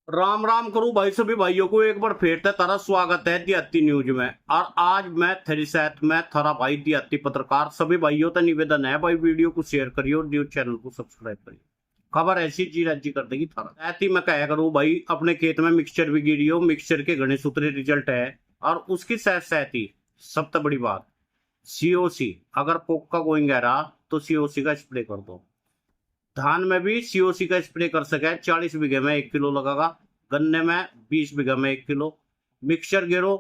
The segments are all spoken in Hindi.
राम राम करूं भाई सभी भाइयों को एक बार फिर से तारा स्वागत है दिहाती न्यूज में। और आज मैं थेरी साथ में थारा भाई दिहाती पत्रकार सभी भाइयों का निवेदन है भाई वीडियो को शेयर करिए और न्यूज चैनल को सब्सक्राइब करिए। खबर ऐसी जी राज्य कर देगी थारा साथ ही मैं कहा करूं भाई अपने खेत में मिक्सचर भी गिरी हो, मिक्सचर के घने सूत्रे रिजल्ट है। और उसकी साथ साथ ही सबसे बड़ी बात सीओसी, अगर पोक का गोइंग रहा तो सीओसी का स्प्रे कर दो। धान में भी सीओसी का स्प्रे कर सके, 40 बीघे में 1 किलो लगेगा, गन्ने में 20 बीघे में 1 किलो मिक्सचर गिरो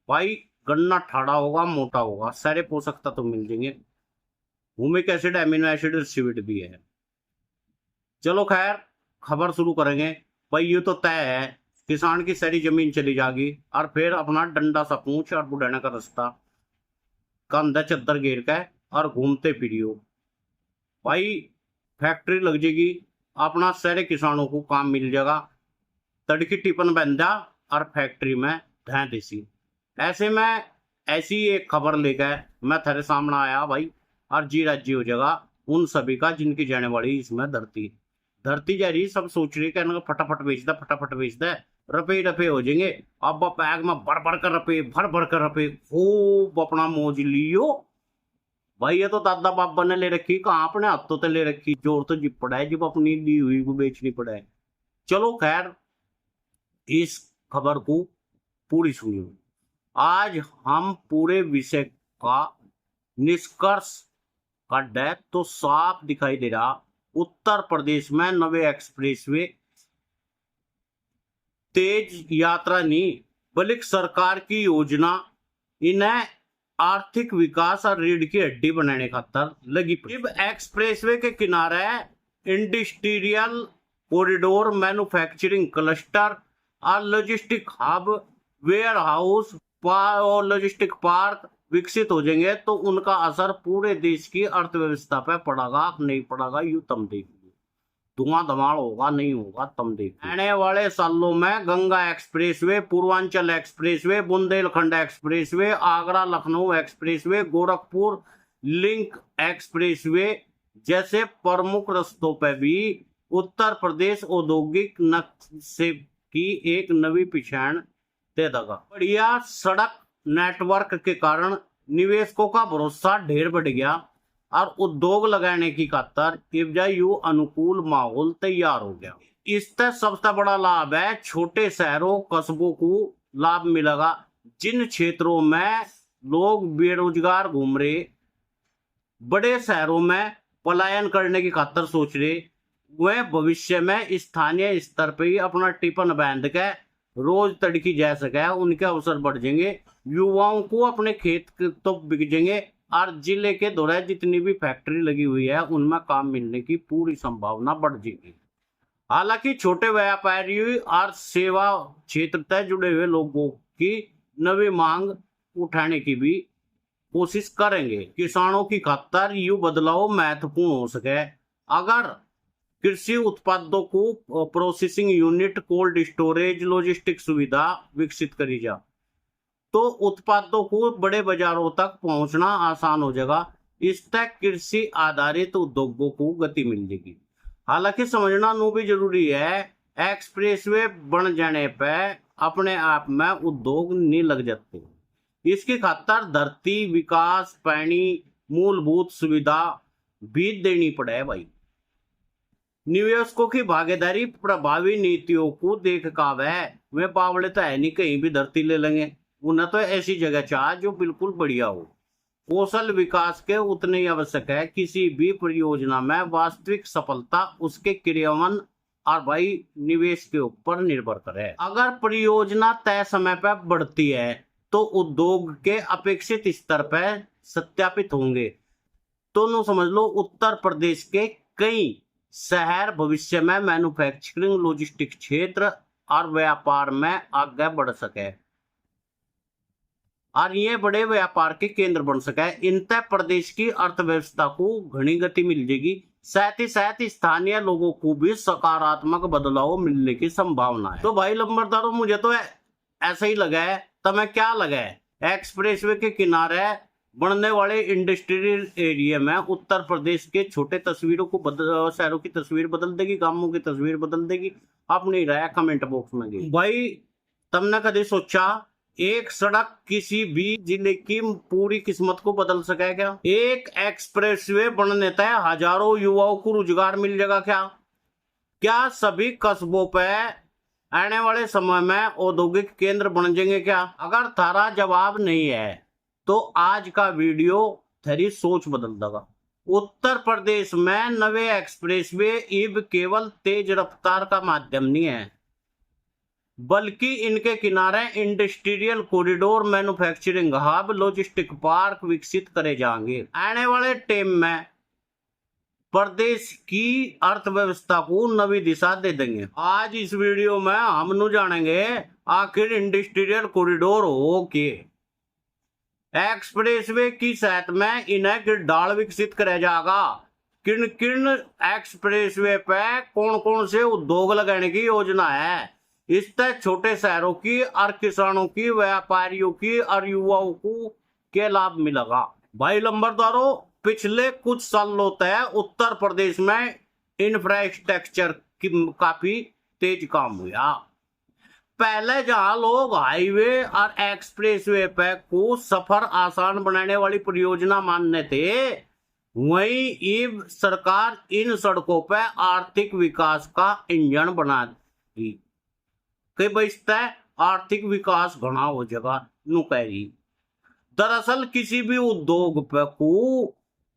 भाई। गन्ना ठाड़ा होगा, मोटा होगा, सारे पोषक तत्व मिल जाएंगे। Humic acid, amino acid, seaweed भी है। चलो खैर खबर शुरू करेंगे भाई। ये तो तय है किसान की सारी जमीन चली जाएगी और फिर अपना डंडा सा पूंछ और बुढ़ाने का रास्ता कंधा चद्दर घेर के और घूमते फिरियो भाई। फैक्ट्री लग जाएगी, अपना सारे किसानों को काम मिल जाएगा। तड़की टिफिन बंदा और फैक्ट्री में धै देसी। ऐसे में ऐसी एक खबर लेकर मैं तेरे सामने आया भाई। और जी राज्य हो जाएगा उन सभी का जिनकी जाने वाली इसमें धरती जा रही। सब सोच रही कहने का फटाफट बेच दे, रुपये रुपये हो जाएंगे। अब बैग में भर भर कर रुपये खूब अपना मौज लियो भाई। ये तो दादा बाबा ने ले रखी, कहाँ अपने हाथों से ले रखी, जोर तो जिप पड़ा है जब अपनी ली हुई को बेचनी पड़ा है। चलो खैर इस खबर को पूरी सुनिए। आज हम पूरे विषय का निष्कर्ष काट है तो साफ दिखाई दे रहा उत्तर प्रदेश में नवे एक्सप्रेसवे तेज यात्रा नहीं बल्कि सरकार की योजना इन्हें आर्थिक विकास और रीढ़ की हड्डी बनाने खातर लगी पड़ी। एक्सप्रेसवे के किनारे इंडस्ट्रियल कॉरिडोर, मैन्युफैक्चरिंग क्लस्टर और लॉजिस्टिक हब, वेयर हाउस और लॉजिस्टिक पार्क विकसित हो जाएंगे तो उनका असर पूरे देश की अर्थव्यवस्था पर पड़ेगा नहीं पड़ेगा यू तुम देखिए। धुआं धमाल होगा नहीं होगा तुम देखिए। आने वाले सालों में Ganga expressway, Purvanchal expressway, Bundelkhand expressway, Agra Lucknow expressway, Gorakhpur link expressway जैसे प्रमुख रास्तों पर भी उत्तर प्रदेश औद्योगिक नक्शे की एक नवी पहचान दे देगा। बढ़िया सड़क नेटवर्क के कारण निवेशकों का भरोसा ढेर बढ़ गया और उद्योग लगाने की खातर यू अनुकूल माहौल तैयार हो गया। इससे सबसे बड़ा लाभ है छोटे शहरों कस्बों को लाभ मिलेगा। जिन क्षेत्रों में लोग बेरोजगार घूम रहे, बड़े शहरों में पलायन करने की खातर सोच रहे, वह भविष्य में स्थानीय स्तर पर ही अपना टिफिन बांध के रोज तड़की जा सके, उनके अवसर बढ़ जाएंगे। युवाओं को अपने खेत तो बिक जाएंगे और जिले के दौरे जितनी भी फैक्ट्री लगी हुई है उनमें काम मिलने की पूरी संभावना बढ़ जाएगी। हालांकि छोटे व्यापारी और सेवा क्षेत्र से जुड़े हुए लोगों की नवी मांग उठाने की भी कोशिश करेंगे। किसानों की खातर यू बदलाव महत्वपूर्ण हो सके। अगर कृषि उत्पादों को processing unit, cold storage, logistic सुविधा विकसित करी जा तो उत्पादों को बड़े बाजारों तक पहुंचना आसान हो जाएगा। इससे कृषि आधारित उद्योगों को गति मिल जाएगी। हालांकि समझना नू भी जरूरी है, एक्सप्रेसवे बन जाने पर अपने आप में उद्योग नहीं लग जाते। इसकी खातर धरती विकास, पानी, मूलभूत सुविधा भी देनी पड़े भाई। निवेशकों की भागीदारी प्रभावी नीतियों को देख का वे बावड़े तो है नहीं कहीं भी धरती ले लेंगे। उन्हें तो ऐसी जगह चाह जो बिल्कुल बढ़िया हो। कौशल विकास के उतने ही आवश्यक है। किसी भी परियोजना में वास्तविक सफलता उसके क्रियान्वयन और भाई निवेश के ऊपर निर्भर करे। अगर परियोजना तय समय पर बढ़ती है तो उद्योग के अपेक्षित स्तर पर सत्यापित होंगे। तो नो समझ लो उत्तर प्रदेश के कई शहर भविष्य में मैन्युफैक्चरिंग, लॉजिस्टिक क्षेत्र और व्यापार में आगे बढ़ सके और ये बड़े व्यापार के केंद्र बन सके। इनसे प्रदेश की अर्थव्यवस्था को घनी गति मिल जाएगी। साथ ही साथ स्थानीय लोगों को भी सकारात्मक बदलाव मिलने की संभावना है। तो भाई लंबरदारों मुझे तो ऐसा ही लगा है, तुम्हें क्या लगा है? एक्सप्रेसवे के किनारे बनने वाले इंडस्ट्रियल एरिया में उत्तर प्रदेश के छोटे तस्वीरों को शहरों की तस्वीर बदल देगी, गांवों की तस्वीर बदल देगी। अपनी राय कमेंट बॉक्स में दी। भाई तुमने कभी सोचा एक सड़क किसी भी जिले की पूरी किस्मत को बदल सके क्या? एक एक्सप्रेसवे बनने तय हजारों युवाओं को रोजगार मिल जाएगा क्या? क्या सभी कस्बों पे आने वाले समय में औद्योगिक केंद्र बन जाएंगे क्या? अगर थारा जवाब नहीं है तो आज का वीडियो तेरी सोच बदल देगा। उत्तर प्रदेश में नवे एक्सप्रेसवे अब केवल तेज रफ्तार का माध्यम नहीं है, बल्कि इनके किनारे industrial corridor, manufacturing hub, logistic park विकसित करे जाएंगे। आने वाले टाइम में प्रदेश की अर्थव्यवस्था को नवी दिशा दे देंगे। आज इस वीडियो में हम जानेंगे आखिर इंडस्ट्रियल कॉरिडोर हो के एक्सप्रेसवे की सहायता में इन्हें किरदार विकसित किया जाएगा। किन किन एक्सप्रेसवे पे कौन कौन से उद्योग लगाने की योजना है, इससे छोटे शहरों की और किसानों की, व्यापारियों की और युवाओं को क्या लाभ मिलेगा। भाई लंबरदारों, पिछले कुछ सालों तक उत्तर प्रदेश में इंफ्रास्ट्रक्चर की काफी तेज काम हुआ। पहले जहां लोग हाईवे और एक्सप्रेसवे पे को सफर आसान बनाने वाली परियोजना मानने थे, वहीं अब सरकार इन सड़कों पे आर्थिक विकास का इंजन बना दी कि बचता आर्थिक विकास घना हो जाएगा नुकैरी। दरअसल किसी भी उद्योग पे को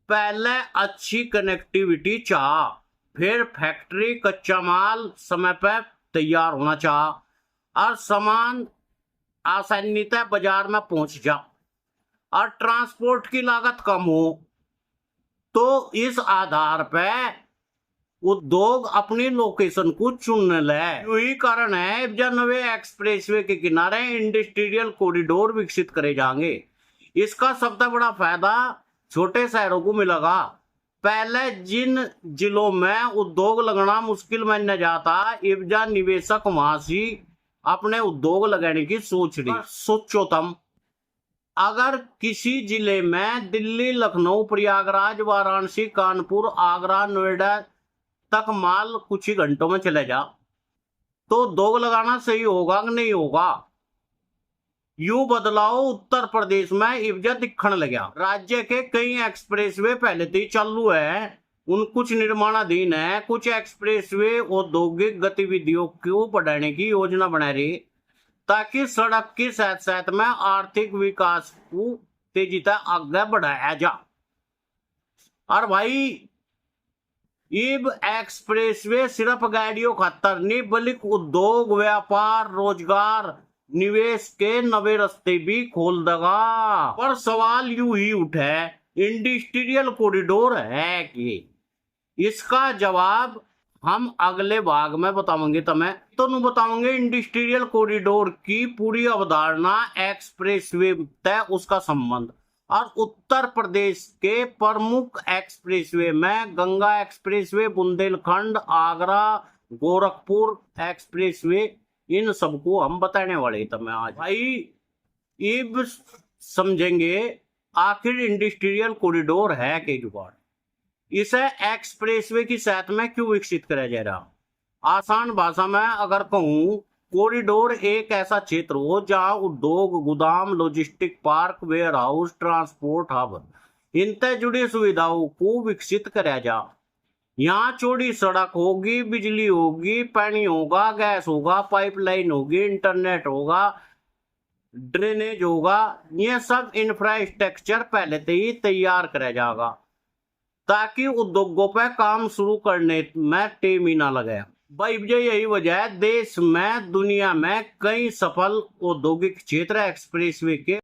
पहले अच्छी कनेक्टिविटी चाह, फिर फैक्ट्री कच्चा माल समय पे तैयार होना चाह और सामान आसानी से बाजार में पहुंच जा और ट्रांसपोर्ट की लागत कम हो, तो इस आधार पे उद्योग अपनी लोकेशन को चुन ले। यही कारण है जब नवे एक्सप्रेसवे के किनारे इंडस्ट्रियल कॉरिडोर विकसित करे जाएंगे। इसका सबसे बड़ा फायदा छोटे शहरों को मिलेगा। पहले जिन जिलों में उद्योग लगना मुश्किल माना जाता, अब जा निवेशक वहां से अपने उद्योग लगाने की सोच रही। सोचो तुम, अगर किसी जिले में दिल्ली, लखनऊ, प्रयागराज, वाराणसी, कानपुर, आगरा, नोएडा तक माल कुछ ही घंटों में चले जा, तो उद्योग लगाना सही होगा कि नहीं होगा? यूं बदलाव उत्तर प्रदेश में इवजा दिखने लगा। राज्य के कई एक्सप्रेसवे पहले से चालू है, उन कुछ निर्माणाधीन है। कुछ एक्सप्रेसवे औद्योगिक गतिविधियों को बढ़ाने की योजना बना रही, ताकि सड़क के साथ साथ में आर्थिक विकास को तेजी से आगे बढ़ाया जा। और भाई अब एक्सप्रेसवे सिर्फ गाड़ियों खातर नहीं, बल्कि उद्योग, व्यापार, रोजगार, निवेश के नवे रास्ते भी खोल देगा। पर सवाल यूं ही उठे, इंडस्ट्रियल कॉरिडोर है कि? इसका जवाब हम अगले भाग में बताएंगे। तुम्हें बताएंगे इंडस्ट्रियल कॉरिडोर की पूरी अवधारणा, एक्सप्रेसवे तय उसका संबंध, और उत्तर प्रदेश के प्रमुख एक्सप्रेसवे में गंगा एक्सप्रेसवे, बुंदेलखंड, आगरा, गोरखपुर एक्सप्रेसवे, इन सबको हम बताने वाले तुम्हें आज। भाई अब समझेंगे आखिर इंडस्ट्रियल कॉरिडोर है के जुगाड़, इसे एक्सप्रेसवे की सहायता में क्यों विकसित किया जा रहा। आसान भाषा में अगर कहूं, कॉरिडोर एक ऐसा क्षेत्र हो जहां उद्योग, गोदाम, logistic park, warehouse, transport hub, इनसे जुड़ी सुविधाओं को विकसित किया जा। यहाँ चौड़ी सड़क होगी, बिजली होगी, पानी होगा, गैस होगा, पाइपलाइन होगी, इंटरनेट होगा, ड्रेनेज होगा। ये सब इंफ्रास्ट्रक्चर पहले से ही तैयार किया जाएगा, ताकि उद्योगों पर काम शुरू करने में टाइम ही ना लगे। भाई यही वजह है देश में, दुनिया में कई सफल औद्योगिक क्षेत्र एक्सप्रेसवे के